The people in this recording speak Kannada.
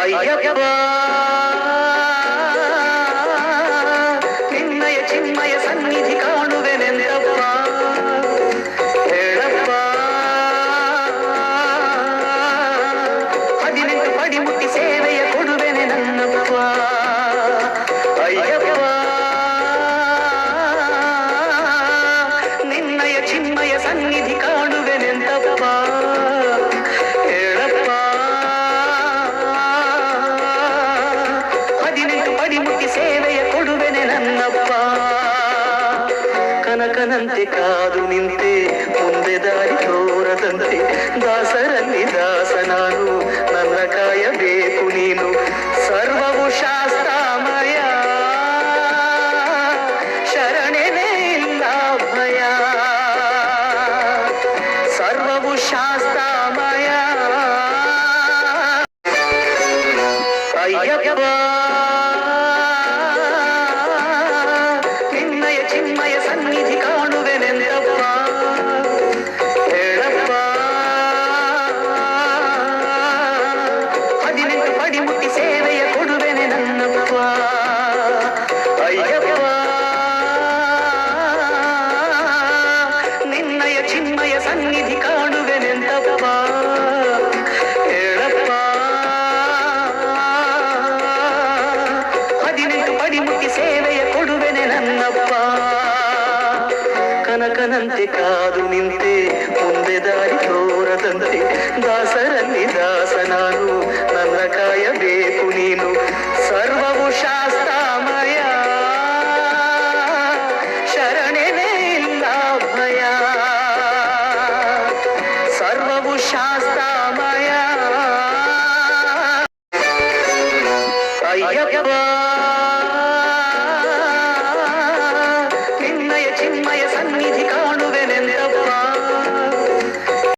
ಅಯ್ಯಪ್ಪ ನಿನ್ನಯ ಚಿನ್ಮಯ ಸನ್ನಿಧಿ ಕಾಣುವೆನೆಂದಪ್ಪ ಹೇಳಪ್ಪ 18 ಪಡಿ ಮುಟ್ಟಿ ಸೇವೆಯ ಕೊಡುವೆನೆ ನನ್ನಪ್ಪ ಅಯ್ಯಪ್ಪ ನಿನ್ನಯ ಚಿನ್ಮಯ ಸನ್ನಿಧಿ ಕಾಣುವೆನೆಂದಪ್ಪ ಹೇಳಪ್ಪ 18 ಪಡಿ ಮುಟ್ಟಿ ಸೇವೆಯ ಕೊಡುವೆನೆ ನನ್ನಪ್ಪ ಕನಕನಂತೆ ಕಾದು ನಿಂತೆ ಮುಂದೆ ದಾರಿ ತೋರದಂತೆ ದಾಸರಲ್ಲಿ ದಾಸ ನಾನು ನನ್ನ ಕಾಯಬೇಕು ನೀನು ಸರ್ವವು ಶಾಸ್ತ್ರಮಯ ಶರಣೆನೇ ಇಲ್ಲ ಭಯ ಸರ್ವವು ಶಾಸ್ತ್ರಮಯ ಅಯ್ಯಪ್ಪ ನಿನ್ನಯ ಚಿನ್ಮಯ ಸನ್ನಿಧಿ ಕಾಣುವೆನೆಂದಪ್ಪ ಹೇಳಪ್ಪ 18 ಪಡಿ ಮುಟ್ಟಿ ಸೇವೆಯ ಕೊಡುವೆನೆ ನನ್ನಪ್ಪ ಅಯ್ಯಪ್ಪ ನಿನ್ನಯ ಚಿನ್ಮಯ ಸನ್ನಿಧಿ ಕಾಣುವೆನೆಂದಪ್ಪ ಹೇಳಪ್ಪ 18 ಪಡಿ ಮುಟ್ಟಿ ಸೇವೆಯ ಕೊಡುವೆನೆ ನನ್ನಪ್ಪ ಕನಕನಂತೆ ಕಾದು ನಿಂತೆ ಮುಂದೆ ದಾರಿ ತೋರದಂತೆ ದಾಸರಲ್ಲಿ ದಾಸ ನಾನು ನನ್ನ ಕಾಯಬೇಕು ನೀನು ಸರ್ವವು ಶಾಸ್ತ್ರಮಯ ಶರಣೆನೇ ಇಲ್ಲ ಭಯ ಸರ್ವವು ಶಾಸ್ತ್ರಮಯ ಅಯ್ಯಪ್ಪ